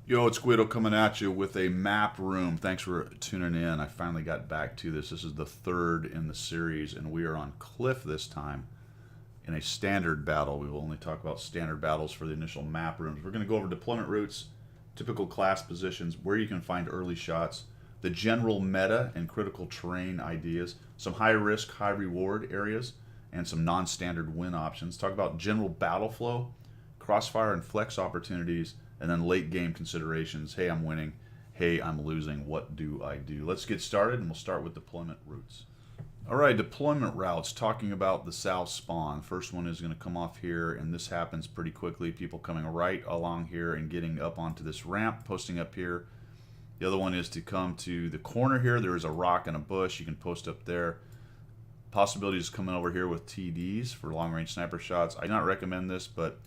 Yo, it's Guido coming at you with a map room. Thanks for tuning in. I finally got back to this. This is the third in the series, and we are on Cliff this time in a standard battle. We will only talk about standard battles for the initial map rooms. We're going to go over deployment routes, typical class positions, where you can find early shots, the general meta and critical terrain ideas, some high risk, high reward areas, and some non-standard win options. Talk about general battle flow, crossfire and flex opportunities, and then late game considerations. Hey, I'm winning. Hey, I'm losing. What do I do? Let's get started, and we'll start with deployment routes. All right, deployment routes, talking about the south spawn. First one is going to come off here, and this happens pretty quickly. People coming right along here and getting up onto this ramp, posting up here. The other one is to come to the corner here. There is a rock and a bush. You can post up there. Possibilities coming over here with TDs for long-range sniper shots. I do not recommend this, but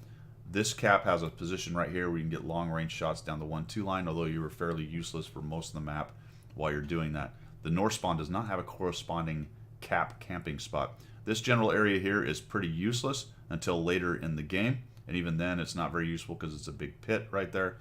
this cap has a position right here where you can get long-range shots down the 1-2 line, although you were fairly useless for most of the map while you're doing that. The north spawn does not have a corresponding cap camping spot. This general area here is pretty useless until later in the game, and even then it's not very useful because it's a big pit right there.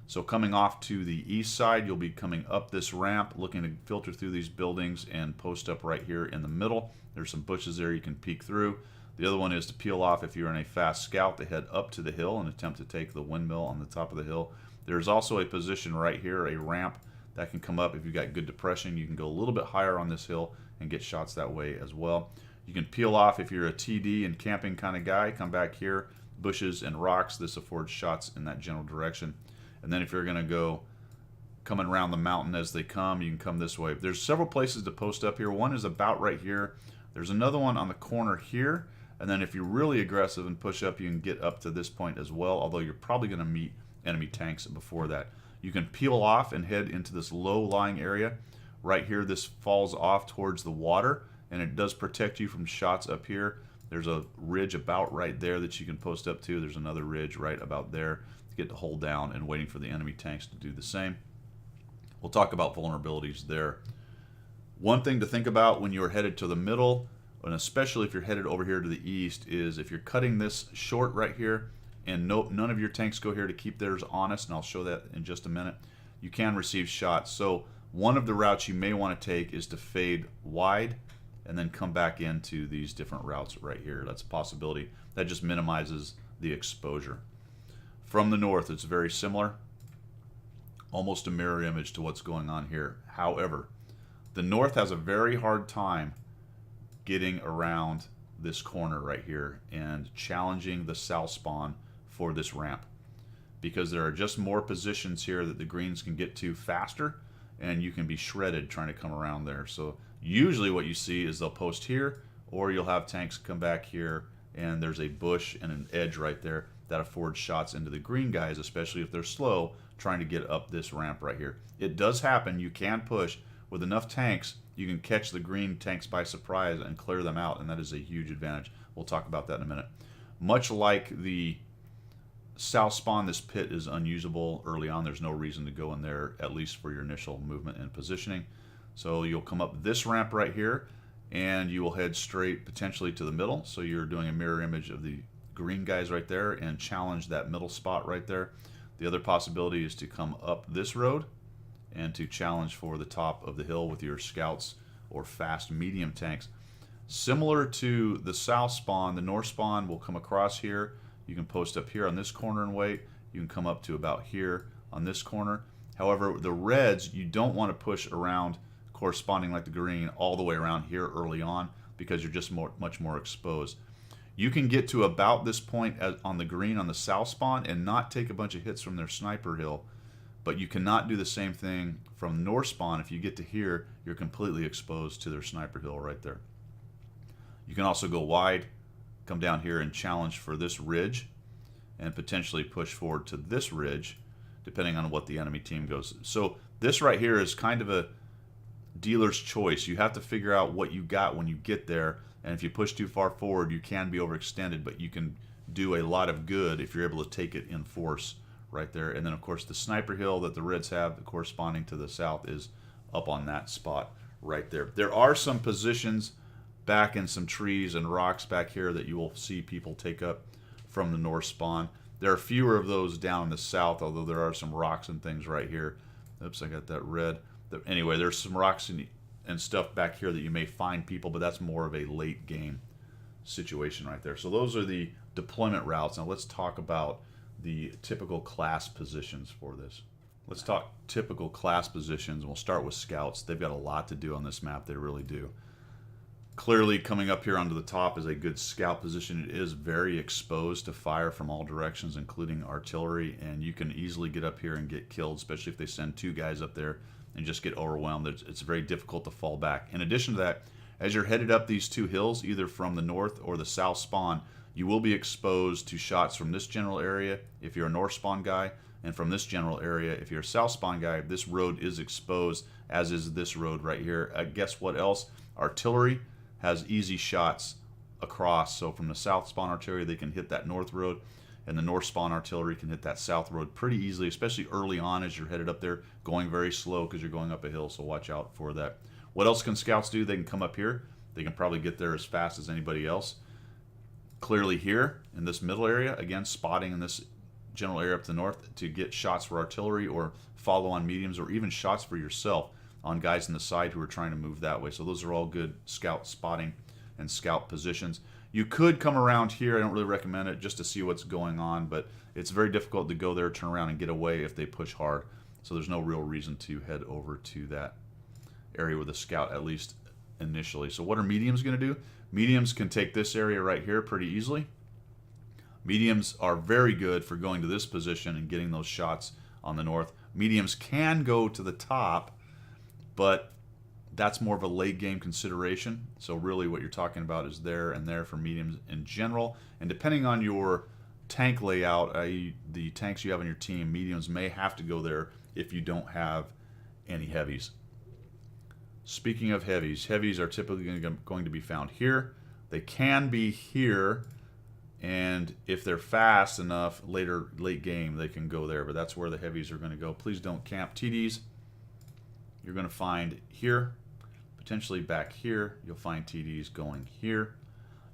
So coming off to the east side, you'll be coming up this ramp, looking to filter through these buildings and post up right here in the middle. There's some bushes there you can peek through. The other one is to peel off if you're in a fast scout to head up to the hill and attempt to take the windmill on the top of the hill. There's also a position right here, a ramp that can come up if you've got good depression. You can go a little bit higher on this hill and get shots that way as well. You can peel off if you're a TD and camping kind of guy. Come back here, bushes and rocks. This affords shots in that general direction. And then if you're going to go coming around the mountain as they come, you can come this way. There's several places to post up here. One is about right here. There's another one on the corner here. And then if you're really aggressive and push up, you can get up to this point as well, although you're probably going to meet enemy tanks before that. You can peel off and head into this low-lying area. Right here, this falls off towards the water, and it does protect you from shots up here. There's a ridge about right there that you can post up to. There's another ridge right about there to get to hold down and waiting for the enemy tanks to do the same. We'll talk about vulnerabilities there. One thing to think about when you're headed to the middle, and especially if you're headed over here to the east, is if you're cutting this short right here and none of your tanks go here to keep theirs honest, and I'll show that in just a minute, you can receive shots. So one of the routes you may want to take is to fade wide and then come back into these different routes right here. That's a possibility. That just minimizes the exposure. From the north, it's very similar, almost a mirror image to what's going on here. However, the north has a very hard time getting around this corner right here and challenging the south spawn for this ramp, because there are just more positions here that the greens can get to faster, and you can be shredded trying to come around there. So usually what you see is they'll post here, or you'll have tanks come back here, and there's a bush and an edge right there that affords shots into the green guys, especially if they're slow trying to get up this ramp right here. It does happen. You can push with enough tanks. You can catch the green tanks by surprise and clear them out, and that is a huge advantage. We'll talk about that in a minute. Much like the south spawn, this pit is unusable early on. There's no reason to go in there, at least for your initial movement and positioning. So you'll come up this ramp right here, and you will head straight potentially to the middle. So you're doing a mirror image of the green guys right there and challenge that middle spot right there. The other possibility is to come up this road and to challenge for the top of the hill with your scouts or fast medium tanks. Similar to the south spawn, the north spawn will come across here. You can post up here on this corner and wait. You can come up to about here on this corner. However, the reds, you don't want to push around corresponding like the green all the way around here early on, because you're just much more exposed. You can get to about this point on the green on the south spawn and not take a bunch of hits from their sniper hill, but you cannot do the same thing from north spawn. If you get to here, you're completely exposed to their sniper hill right there. You can also go wide, come down here and challenge for this ridge, and potentially push forward to this ridge, depending on what the enemy team goes. So this right here is kind of a dealer's choice. You have to figure out what you got when you get there, and if you push too far forward, you can be overextended, but you can do a lot of good if you're able to take it in force right there. And then of course the sniper hill that the reds have corresponding to the south is up on that spot right there. There are some positions back in some trees and rocks back here that you will see people take up from the north spawn. There are fewer of those down in the south, although there are some rocks and things right here. Oops, I got that red. Anyway, there's some rocks and stuff back here that you may find people, but that's more of a late game situation right there. So those are the deployment routes. Now let's talk about the typical class positions for this. Let's talk typical class positions. We'll start with scouts. They've got a lot to do on this map. They really do. Clearly, coming up here onto the top is a good scout position. It is very exposed to fire from all directions, including artillery, and you can easily get up here and get killed, especially if they send 2 guys up there and just get overwhelmed. It's very difficult to fall back. In addition to that, as you're headed up these 2 hills, either from the north or the south spawn, you will be exposed to shots from this general area if you're a north spawn guy, and from this general area if you're a south spawn guy. This road is exposed, as is this road right here. Guess what else? Artillery has easy shots across. So from the south spawn artillery, they can hit that north road, and the north spawn artillery can hit that south road pretty easily, especially early on as you're headed up there, going very slow because you're going up a hill, so watch out for that. What else can scouts do? They can come up here. They can probably get there as fast as anybody else. Clearly here in this middle area, again, spotting in this general area up to the north to get shots for artillery or follow on mediums, or even shots for yourself on guys in the side who are trying to move that way. So those are all good scout spotting and scout positions. You could come around here. I don't really recommend it, just to see what's going on, but it's very difficult to go there, turn around, and get away if they push hard. So there's no real reason to head over to that area with a scout, at least initially. So what are mediums going to do? Mediums can take this area right here pretty easily. Mediums are very good for going to this position and getting those shots on the north. Mediums can go to the top, but that's more of a late game consideration. So really what you're talking about is there and there for mediums in general. And depending on your tank layout, i.e. the tanks you have on your team, mediums may have to go there if you don't have any heavies. Speaking of heavies, heavies are typically going to be found here. They can be here, and if they're fast enough, late game, they can go there, but that's where the heavies are going to go. Please don't camp. TDs, you're going to find here, potentially back here. You'll find TDs going here.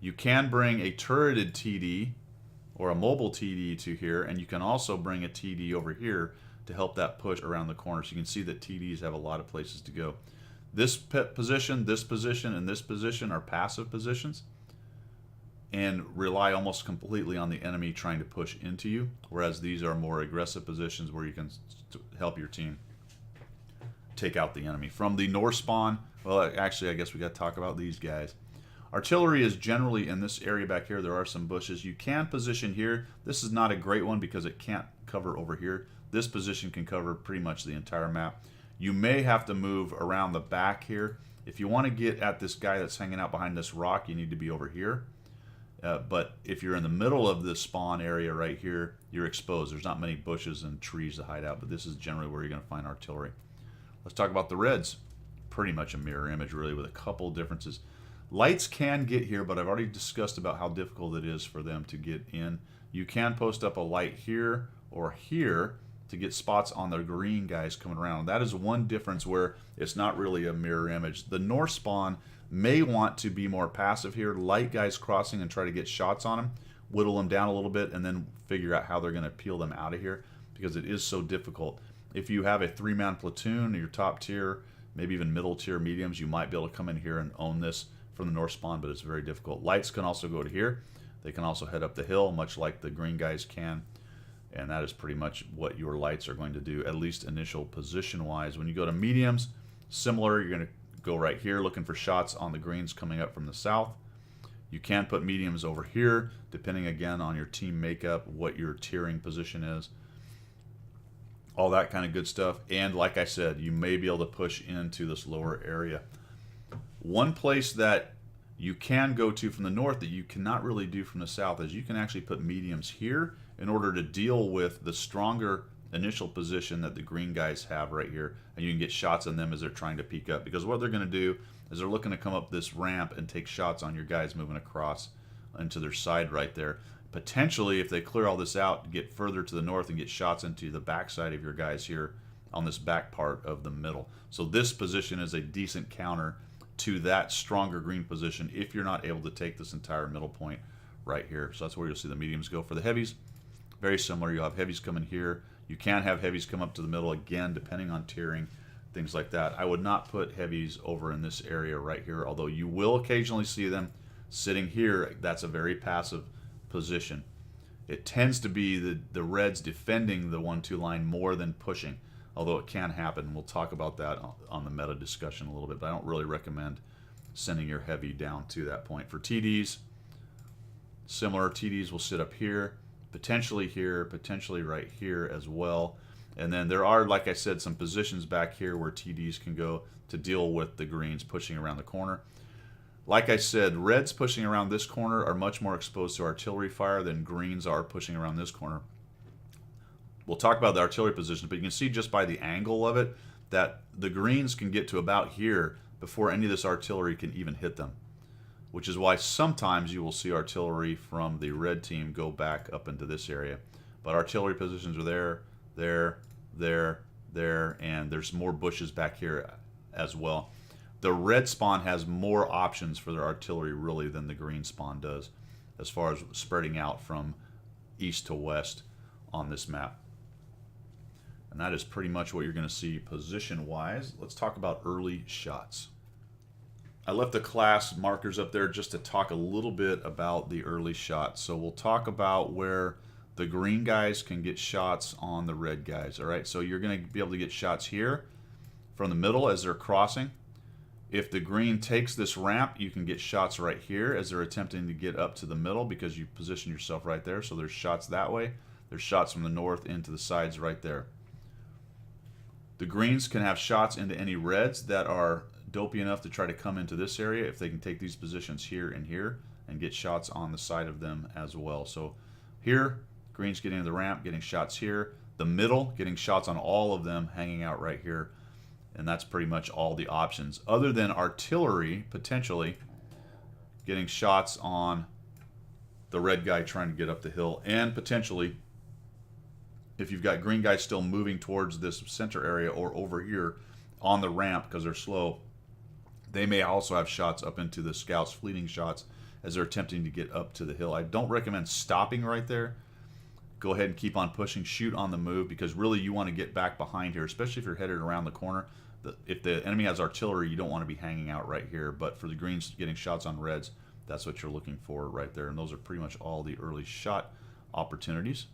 You can bring a turreted TD or a mobile TD to here, and you can also bring a TD over here to help that push around the corner. So you can see that TDs have a lot of places to go. This position, and this position are passive positions and rely almost completely on the enemy trying to push into you, whereas these are more aggressive positions where you can help your team take out the enemy. From the north spawn, well, actually, I guess we got to talk about these guys. Artillery is generally in this area back here. There are some bushes. You can position here. This is not a great one because it can't cover over here. This position can cover pretty much the entire map. You may have to move around the back here. If you want to get at this guy that's hanging out behind this rock, you need to be over here. But if you're in the middle of this spawn area right here, you're exposed. There's not many bushes and trees to hide out, but this is generally where you're going to find artillery. Let's talk about the reds. Pretty much a mirror image, really, with a couple differences. Lights can get here, but I've already discussed about how difficult it is for them to get in. You can post up a light here or here to get spots on the green guys coming around. That is one difference where it's not really a mirror image. The north spawn may want to be more passive here, light guys crossing and try to get shots on them, whittle them down a little bit, and then figure out how they're going to peel them out of here, because it is so difficult. If you have a 3-man platoon, your top tier, maybe even middle tier mediums, you might be able to come in here and own this from the north spawn, but it's very difficult. Lights can also go to here. They can also head up the hill, much like the green guys can. And that is pretty much what your lights are going to do, at least initial position-wise. When you go to mediums, similar, you're going to go right here looking for shots on the greens coming up from the south. You can put mediums over here, depending again on your team makeup, what your tiering position is. All that kind of good stuff. And like I said, you may be able to push into this lower area. One place that you can go to from the north that you cannot really do from the south is you can actually put mediums here in order to deal with the stronger initial position that the green guys have right here, and you can get shots on them as they're trying to peek up, because what they're going to do is they're looking to come up this ramp and take shots on your guys moving across into their side right there. Potentially, if they clear all this out, get further to the north and get shots into the backside of your guys here on this back part of the middle. So this position is a decent counter to that stronger green position if you're not able to take this entire middle point right here. So that's where you'll see the mediums go. For the heavies, Very similar. You'll have heavies coming here. You can have heavies come up to the middle again, depending on tiering, things like that. I would not put heavies over in this area right here, although you will occasionally see them sitting here. That's a very passive position. It tends to be the Reds defending the 1-2 line more than pushing, although it can happen. We'll talk about that on the meta discussion a little bit, but I don't really recommend sending your heavy down to that point. For TDs, similar. TDs will sit up here, potentially right here as well. And then there are, like I said, some positions back here where TDs can go to deal with the greens pushing around the corner. Like I said, reds pushing around this corner are much more exposed to artillery fire than greens are pushing around this corner. We'll talk about the artillery positions, but you can see just by the angle of it that the greens can get to about here before any of this artillery can even hit them, which is why sometimes you will see artillery from the red team go back up into this area. But artillery positions are there, and there's more bushes back here as well. The red spawn has more options for their artillery really than the green spawn does as far as spreading out from east to west on this map. And that is pretty much what you're going to see position-wise. Let's talk about early shots. I left the class markers up there just to talk a little bit about the early shots. So we'll talk about where the green guys can get shots on the red guys. All right, so you're going to be able to get shots here from the middle as they're crossing. If the green takes this ramp, you can get shots right here as they're attempting to get up to the middle because you position yourself right there. So there's shots that way. There's shots from the north into the sides right there. The greens can have shots into any reds that are dopey enough to try to come into this area if they can take these positions here and here and get shots on the side of them as well. So here, greens getting into the ramp, getting shots here. The middle, getting shots on all of them, hanging out right here. And that's pretty much all the options. Other than artillery, potentially, getting shots on the red guy trying to get up the hill. And potentially, if you've got green guys still moving towards this center area or over here on the ramp because they're slow, they may also have shots up into the scouts, fleeting shots, as they're attempting to get up to the hill. I don't recommend stopping right there. Go ahead and keep on pushing, shoot on the move, because really you want to get back behind here, especially if you're headed around the corner. If the enemy has artillery, you don't want to be hanging out right here. But for the greens getting shots on reds, that's what you're looking for right there. And those are pretty much all the early shot opportunities.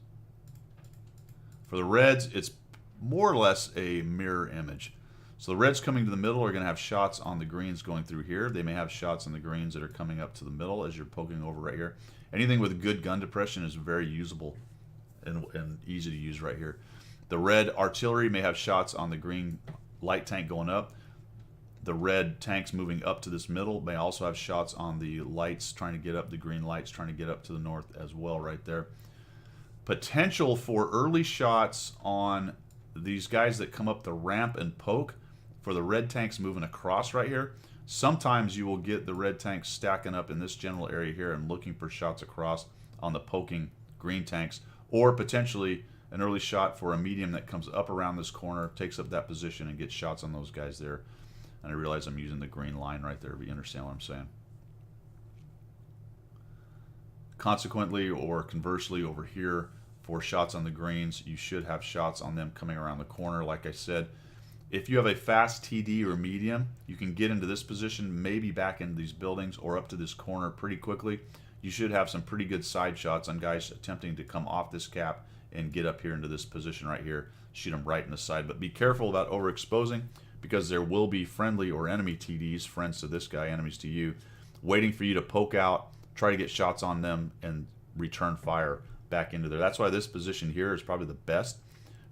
For the reds, it's more or less a mirror image. So the reds coming to the middle are going to have shots on the greens going through here. They may have shots on the greens that are coming up to the middle as you're poking over right here. Anything with good gun depression is very usable and easy to use right here. The red artillery may have shots on the green light tank going up. The red tanks moving up to this middle may also have shots on the lights trying to get up, the green lights trying to get up to the north as well right there. Potential for early shots on these guys that come up the ramp and poke for the red tanks moving across right here. Sometimes you will get the red tanks stacking up in this general area here and looking for shots across on the poking green tanks, or potentially an early shot for a medium that comes up around this corner, takes up that position, and gets shots on those guys there. And I realize I'm using the green line right there, but you understand what I'm saying. Consequently, or conversely, over here, for shots on the greens, you should have shots on them coming around the corner. Like I said, if you have a fast TD or medium, you can get into this position, maybe back into these buildings or up to this corner pretty quickly. You should have some pretty good side shots on guys attempting to come off this cap and get up here into this position right here. Shoot them right in the side. But be careful about overexposing, because there will be friendly or enemy TDs, friends to this guy, enemies to you, waiting for you to poke out, try to get shots on them, and return fire back into there. That's why this position here is probably the best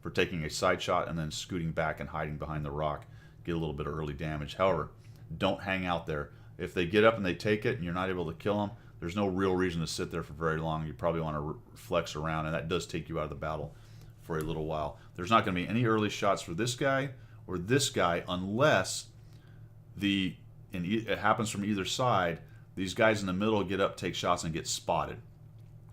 for taking a side shot and then scooting back and hiding behind the rock. Get a little bit of early damage. However, don't hang out there. If they get up and they take it and you're not able to kill them, there's no real reason to sit there for very long. You probably want to flex around, and that does take you out of the battle for a little while. There's not going to be any early shots for this guy or this guy unless it happens from either side. These guys in the middle get up, take shots, and get spotted.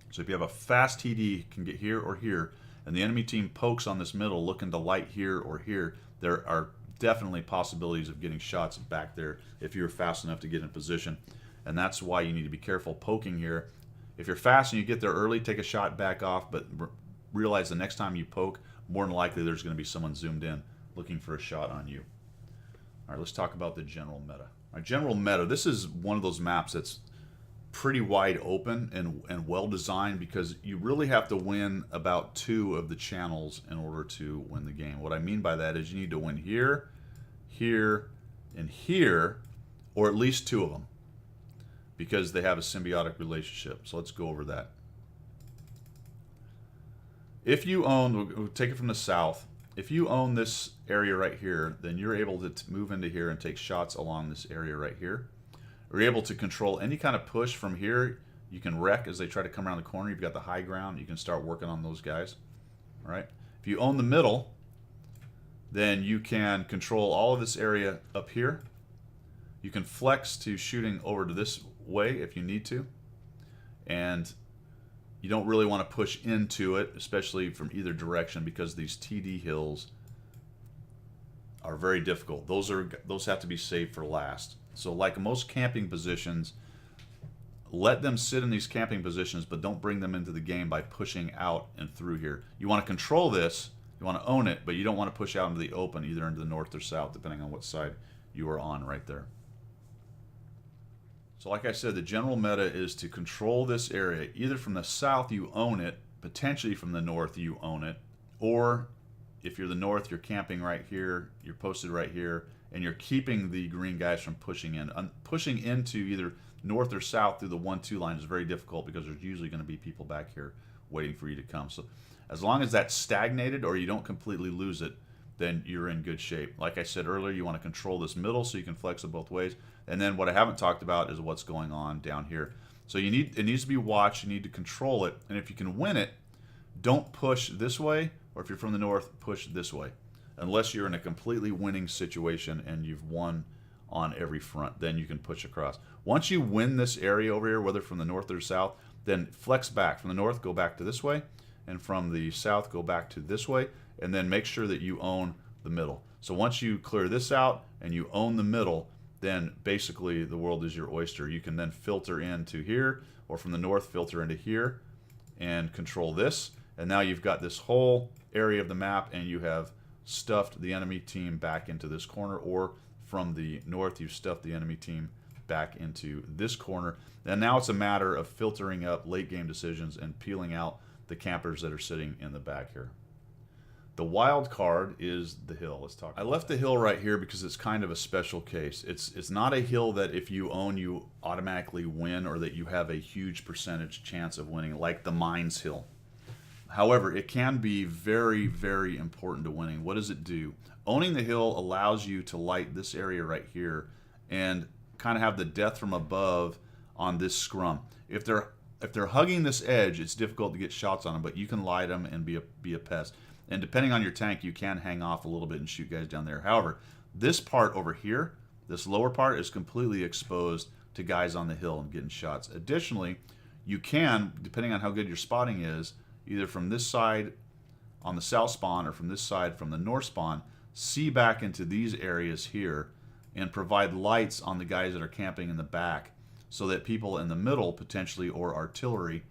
So if you have a fast TD, can get here or here, and the enemy team pokes on this middle looking to light here or here, there are definitely possibilities of getting shots back there if you're fast enough to get in position. And that's why you need to be careful poking here. If you're fast and you get there early, take a shot, back off, but realize the next time you poke, more than likely there's going to be someone zoomed in looking for a shot on you. All right, let's talk about the general meta. All right, general meta, this is one of those maps that's pretty wide open and well designed, because you really have to win about 2 of the channels in order to win the game. What I mean by that is you need to win here, here, and here, or at least 2 of them, because they have a symbiotic relationship. So let's go over that. If you own, we'll take it from the south. If you own this area right here, then you're able to move into here and take shots along this area right here. You're able to control any kind of push from here. You can wreck as they try to come around the corner. You've got the high ground. You can start working on those guys. All right. If you own the middle, then you can control all of this area up here. You can flex to shooting over to this way if you need to. And you don't really want to push into it, especially from either direction, because these TD hills are very difficult. Those have to be saved for last. So like most camping positions, let them sit in these camping positions, but don't bring them into the game by pushing out and through here. You want to control this, you want to own it, but you don't want to push out into the open, either into the north or south, depending on what side you are on right there. So like I said, the general meta is to control this area. Either from the south you own it, potentially from the north you own it, or if you're the north, you're camping right here, you're posted right here, and you're keeping the green guys from pushing in. Pushing into either north or south through the 1-2 line is very difficult, because there's usually going to be people back here waiting for you to come. So as long as that's stagnated or you don't completely lose it, then you're in good shape. Like I said earlier, you want to control this middle so you can flex it both ways. And then what I haven't talked about is what's going on down here. So it needs to be watched, you need to control it, and if you can win it, don't push this way, or if you're from the north, push this way. Unless you're in a completely winning situation and you've won on every front, then you can push across. Once you win this area over here, whether from the north or south, then flex back. From the north, go back to this way, and from the south, go back to this way, and then make sure that you own the middle. So once you clear this out and you own the middle, then basically the world is your oyster. You can then filter into here, or from the north filter into here and control this. And now you've got this whole area of the map, and you have stuffed the enemy team back into this corner, or from the north you've stuffed the enemy team back into this corner. And now it's a matter of filtering up late game decisions and peeling out the campers that are sitting in the back here. The wild card is the hill. Let's talk. I left the hill right here because it's kind of a special case. It's not a hill that if you own you automatically win, or that you have a huge percentage chance of winning, like the Mines Hill. However, it can be very, very important to winning. What does it do? Owning the hill allows you to light this area right here and kind of have the death from above on this scrum. If they're hugging this edge, it's difficult to get shots on them, but you can light them and be a pest. And depending on your tank, you can hang off a little bit and shoot guys down there. However, this part over here, this lower part, is completely exposed to guys on the hill and getting shots. Additionally, you can, depending on how good your spotting is, either from this side on the south spawn or from this side from the north spawn, see back into these areas here and provide lights on the guys that are camping in the back, so that people in the middle potentially, or artillery,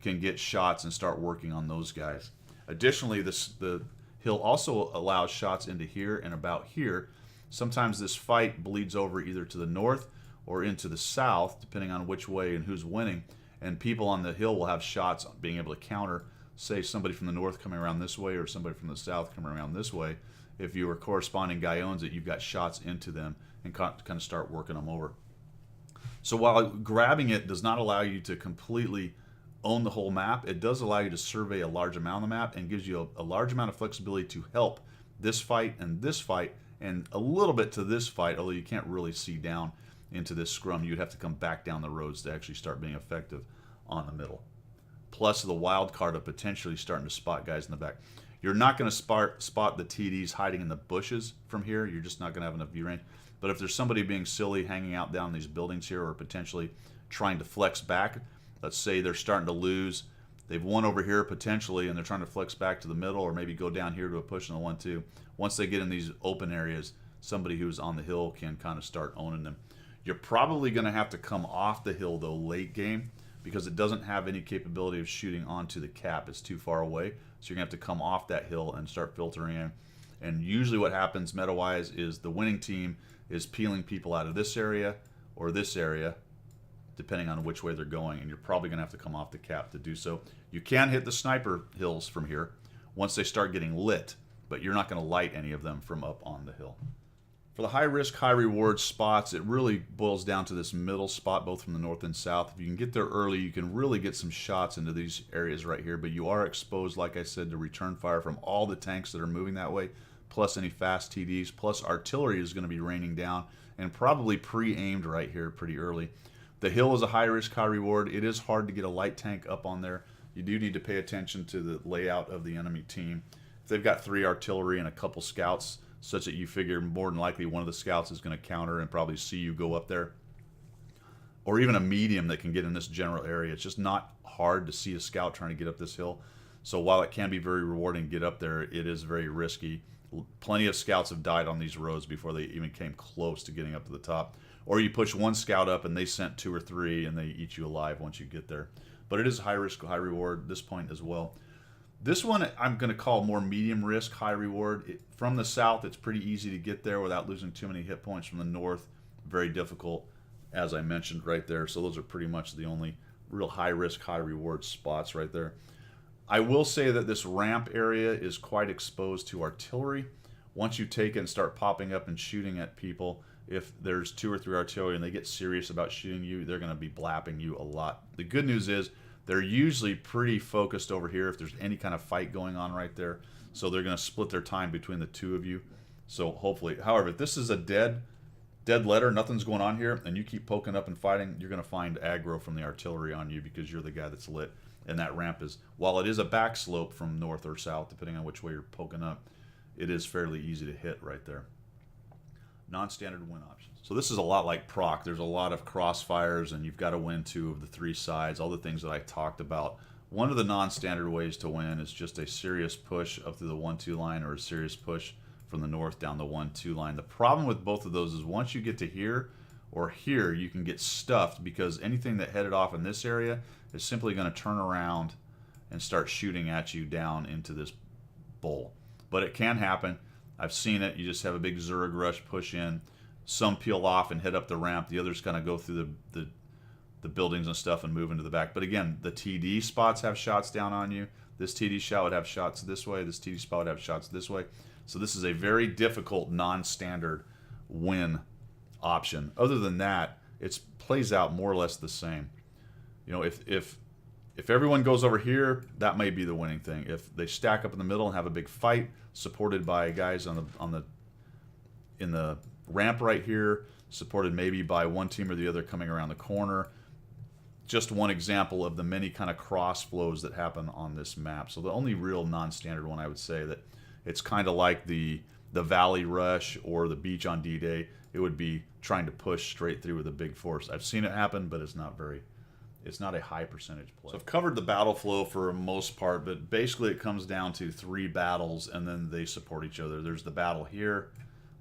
can get shots and start working on those guys. Additionally, the hill also allows shots into here and about here. Sometimes this fight bleeds over either to the north or into the south, depending on which way and who's winning. And people on the hill will have shots being able to counter, say, somebody from the north coming around this way or somebody from the south coming around this way. If your corresponding guy owns it, you've got shots into them and kind of start working them over. So while grabbing it does not allow you to completely own the whole map, it does allow you to survey a large amount of the map and gives you a large amount of flexibility to help this fight and a little bit to this fight, although you can't really see down into this scrum. You'd have to come back down the roads to actually start being effective on the middle. Plus the wild card of potentially starting to spot guys in the back. You're not going to spot the TDs hiding in the bushes from here. You're just not going to have enough view range. But if there's somebody being silly hanging out down these buildings here, or potentially trying to flex back, let's say they're starting to lose, they've won over here potentially, and they're trying to flex back to the middle, or maybe go down here to a push in the 1-2. Once they get in these open areas, somebody who's on the hill can kind of start owning them. You're probably going to have to come off the hill, though, late game, because it doesn't have any capability of shooting onto the cap. It's too far away, so you're gonna have to come off that hill and start filtering in. And usually what happens meta-wise is the winning team is peeling people out of this area or this area, depending on which way they're going, and you're probably gonna have to come off the cap to do so. You can hit the sniper hills from here once they start getting lit, but you're not gonna light any of them from up on the hill. For the high risk, high reward spots, it really boils down to this middle spot, both from the north and south. If you can get there early, you can really get some shots into these areas right here, but you are exposed, like I said, to return fire from all the tanks that are moving that way, plus any fast TDs, plus artillery is gonna be raining down and probably pre-aimed right here pretty early. The hill is a high risk, high reward. It is hard to get a light tank up on there. You do need to pay attention to the layout of the enemy team. If they've got 3 artillery and a couple scouts, such that you figure more than likely one of the scouts is going to counter and probably see you go up there, or even a medium that can get in this general area. It's just not hard to see a scout trying to get up this hill. So while it can be very rewarding to get up there, it is very risky. Plenty of scouts have died on these roads before they even came close to getting up to the top. Or you push one scout up and they sent 2 or 3 and they eat you alive once you get there. But it is high risk, high reward at this point as well. This one I'm going to call more medium risk, high reward. From the south, it's pretty easy to get there without losing too many hit points. From the north, very difficult, as I mentioned right there. So those are pretty much the only real high risk, high reward spots right there. I will say that this ramp area is quite exposed to artillery. Once you take it and start popping up and shooting at people, if there's 2 or 3 artillery and they get serious about shooting you, they're going to be blapping you a lot. The good news is they're usually pretty focused over here if there's any kind of fight going on right there. So they're going to split their time between the 2 of you. So hopefully, however, if this is a dead letter, nothing's going on here, and you keep poking up and fighting, you're going to find aggro from the artillery on you because you're the guy that's lit. And that ramp is, while it is a back slope from north or south, depending on which way you're poking up, it is fairly easy to hit right there. Non-standard win options. So this is a lot like proc. There's a lot of crossfires, and you've got to win 2 of the 3 sides, all the things that I talked about. One of the non-standard ways to win is just a serious push up through the 1-2 line, or a serious push from the north down the 1-2 line. The problem with both of those is once you get to here or here, you can get stuffed because anything that headed off in this area is simply going to turn around and start shooting at you down into this bowl. But it can happen. I've seen it. You just have a big Zerg rush push in. Some peel off and head up the ramp. The others kind of go through the buildings and stuff and move into the back. But again, the TD spots have shots down on you. This TD shot would have shots this way. This TD spot would have shots this way. So this is a very difficult non-standard win option. Other than that, it plays out more or less the same. You know, if everyone goes over here, that may be the winning thing. If they stack up in the middle and have a big fight, supported by guys in the ramp right here, supported maybe by one team or the other coming around the corner. Just one example of the many kind of cross flows that happen on this map. So the only real non-standard one, I would say, that it's kind of like the Valley Rush or the beach on D-Day. It would be trying to push straight through with a big force. I've seen it happen, but it's not a high percentage play. So I've covered the battle flow for the most part, but basically it comes down to 3 battles, and then they support each other. There's the battle here,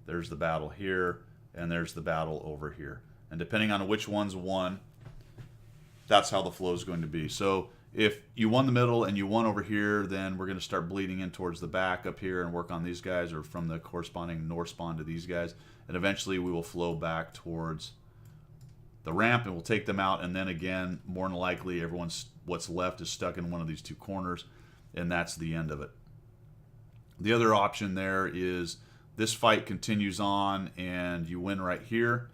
there's the battle here, and there's the battle over here. And depending on which one's won, that's how the flow is going to be. So if you won the middle and you won over here, then we're going to start bleeding in towards the back up here and work on these guys, or from the corresponding north spawn to these guys. And eventually we will flow back towards the ramp and we'll take them out. And then again, more than likely, what's left is stuck in one of these 2 corners, and that's the end of it. The other option there is this fight continues on and you win right here.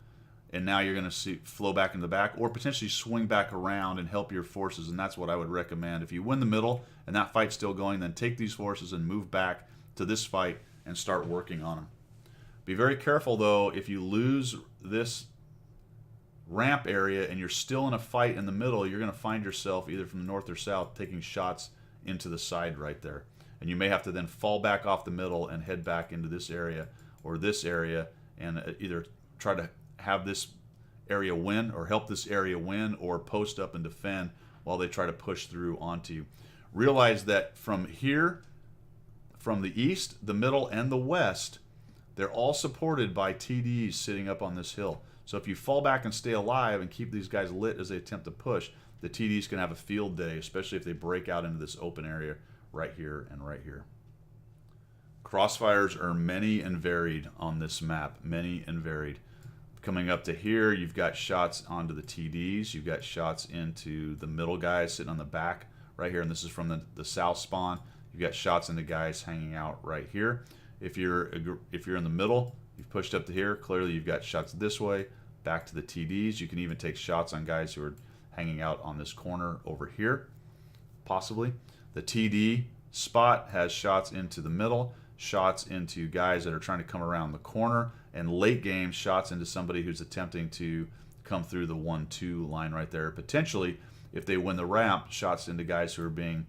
And now you're going to flow back in the back, or potentially swing back around and help your forces, and that's what I would recommend. If you win the middle and that fight's still going, then take these forces and move back to this fight and start working on them. Be very careful, though, if you lose this ramp area and you're still in a fight in the middle, you're going to find yourself either from the north or south taking shots into the side right there. And you may have to then fall back off the middle and head back into this area or this area, and either try to have this area win or help this area win, or post up and defend while they try to push through onto you. Realize that from here, from the east, the middle, and the west, they're all supported by TDs sitting up on this hill. So if you fall back and stay alive and keep these guys lit as they attempt to push, the TDs can have a field day, especially if they break out into this open area right here and right here. Crossfires are many and varied on this map, many and varied. Coming up to here, you've got shots onto the TDs. You've got shots into the middle guys sitting on the back right here, and this is from the south spawn. You've got shots into guys hanging out right here. If you're in the middle, you've pushed up to here. Clearly, you've got shots this way, back to the TDs. You can even take shots on guys who are hanging out on this corner over here, possibly. The TD spot has shots into the middle, shots into guys that are trying to come around the corner, and late game shots into somebody who's attempting to come through the 1-2 line right there. Potentially, if they win the ramp, shots into guys who are being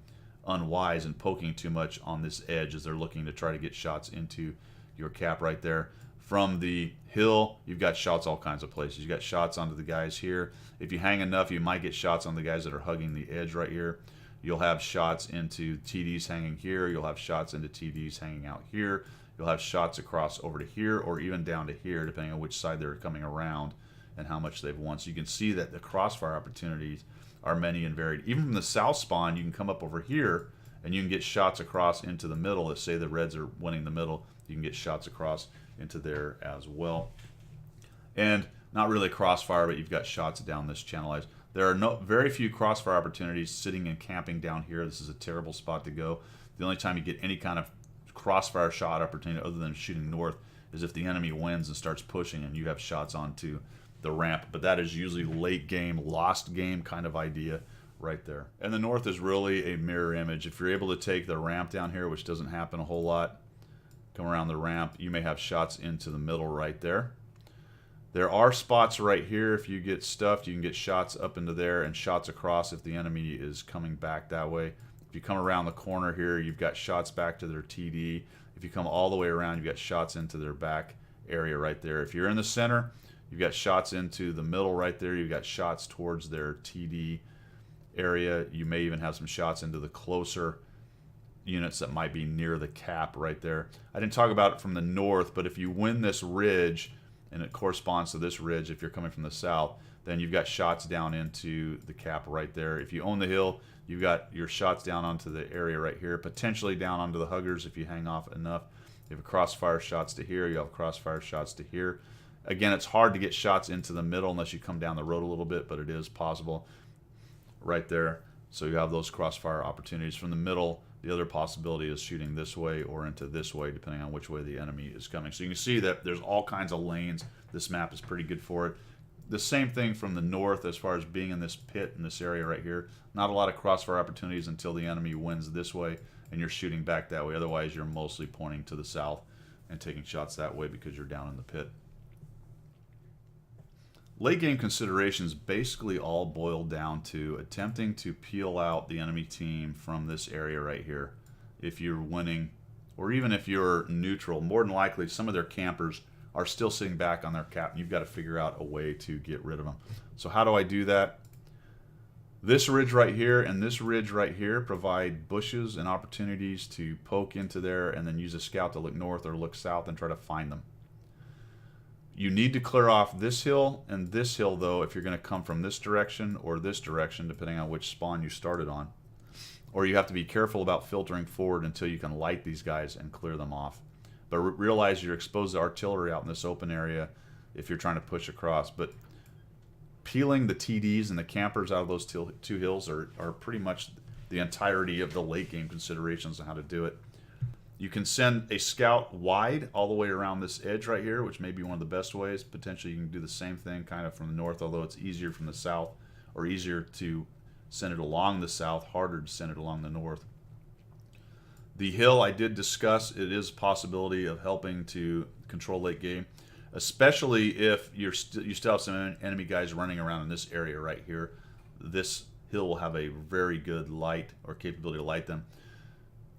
unwise and poking too much on this edge as they're looking to try to get shots into your cap right there. From the hill, you've got shots all kinds of places. You've got shots onto the guys here. If you hang enough, you might get shots on the guys that are hugging the edge right here. You'll have shots into TDs hanging here. You'll have shots into TDs hanging out here. You'll have shots across over to here or even down to here, depending on which side they're coming around and how much they've won. So you can see that the crossfire opportunities are many and varied. Even from the south spawn, you can come up over here and you can get shots across into the middle. Let's say the reds are winning the middle. You can get shots across into there as well. And not really crossfire, but you've got shots down this channel. There are very few crossfire opportunities sitting and camping down here. This is a terrible spot to go. The only time you get any kind of crossfire shot opportunity other than shooting north is if the enemy wins and starts pushing and you have shots onto the ramp. But that is usually late game, lost game kind of idea right there. And the north is really a mirror image. If you're able to take the ramp down here, which doesn't happen a whole lot, come around the ramp, you may have shots into the middle right there. There are spots right here. If you get stuffed, you can get shots up into there and shots across if the enemy is coming back that way. If you come around the corner here, you've got shots back to their TD. If you come all the way around, you've got shots into their back area right there. If you're in the center, you've got shots into the middle right there. You've got shots towards their TD area. You may even have some shots into the closer units that might be near the cap right there. I didn't talk about it from the north, but if you win this ridge, and it corresponds to this ridge if you're coming from the south, then you've got shots down into the cap right there. If you own the hill, you've got your shots down onto the area right here, potentially down onto the huggers if you hang off enough. You have crossfire shots to here, you have crossfire shots to here. Again, it's hard to get shots into the middle unless you come down the road a little bit, but it is possible right there. So you have those crossfire opportunities. From the middle, the other possibility is shooting this way or into this way, depending on which way the enemy is coming. So you can see that there's all kinds of lanes. This map is pretty good for it. The same thing from the north as far as being in this pit in this area right here. Not a lot of crossfire opportunities until the enemy wins this way and you're shooting back that way. Otherwise, you're mostly pointing to the south and taking shots that way because you're down in the pit. Late game considerations basically all boil down to attempting to peel out the enemy team from this area right here. If you're winning, or even if you're neutral, more than likely some of their campers are still sitting back on their cap, and you've got to figure out a way to get rid of them. So how do I do that? This ridge right here and this ridge right here provide bushes and opportunities to poke into there and then use a scout to look north or look south and try to find them. You need to clear off this hill and this hill, though, if you're going to come from this direction or this direction, depending on which spawn you started on. Or you have to be careful about filtering forward until you can light these guys and clear them off. But realize you're exposed to artillery out in this open area if you're trying to push across. But peeling the TDs and the campers out of those two hills are pretty much the entirety of the late game considerations on how to do it. You can send a scout wide all the way around this edge right here, which may be one of the best ways. Potentially you can do the same thing kind of from the north, although it's easier from the south, or easier to send it along the south, harder to send it along the north. The hill I did discuss, it is a possibility of helping to control late game, especially if you still have some enemy guys running around in this area right here. This hill will have a very good light or capability to light them.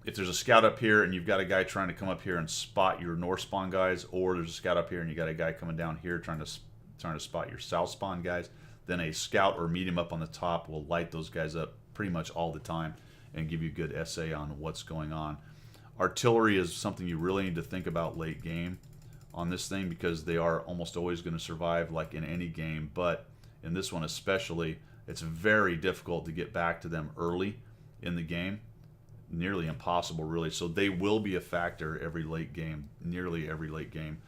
If there's a scout up here and you've got a guy trying to come up here and spot your north spawn guys, or there's a scout up here and you got a guy coming down here trying to spot your south spawn guys, then a scout or medium up on the top will light those guys up pretty much all the time and give you a good essay on what's going on. Artillery is something you really need to think about late game on this thing because they are almost always going to survive like in any game, but in this one especially, it's very difficult to get back to them early in the game. Nearly impossible, really. So they will be a factor every late game, nearly every late game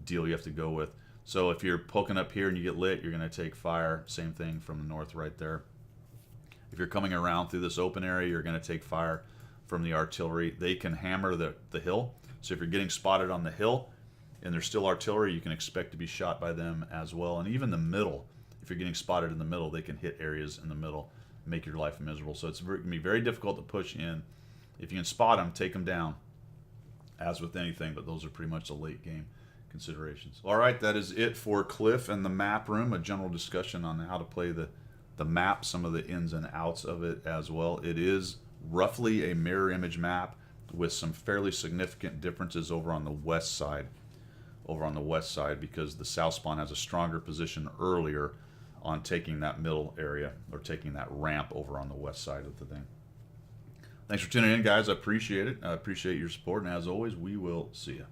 deal you have to go with. So if you're poking up here and you get lit, you're going to take fire. Same thing from the north right there. If you're coming around through this open area, you're going to take fire from the artillery. They can hammer the hill. So if you're getting spotted on the hill and there's still artillery, you can expect to be shot by them as well. And even the middle, if you're getting spotted in the middle, they can hit areas in the middle, make your life miserable. So it's going to be very difficult to push in. If you can spot them, take them down, as with anything, but those are pretty much the late game considerations. All right, that is it for Cliff and the map room, a general discussion on how to play the map, some of the ins and outs of it as well. It is roughly a mirror image map with some fairly significant differences over on the west side. Because the south spawn has a stronger position earlier on taking that middle area or taking that ramp over on the west side of the thing. Thanks for tuning in, guys. I appreciate it. I appreciate your support, and as always, we will see you.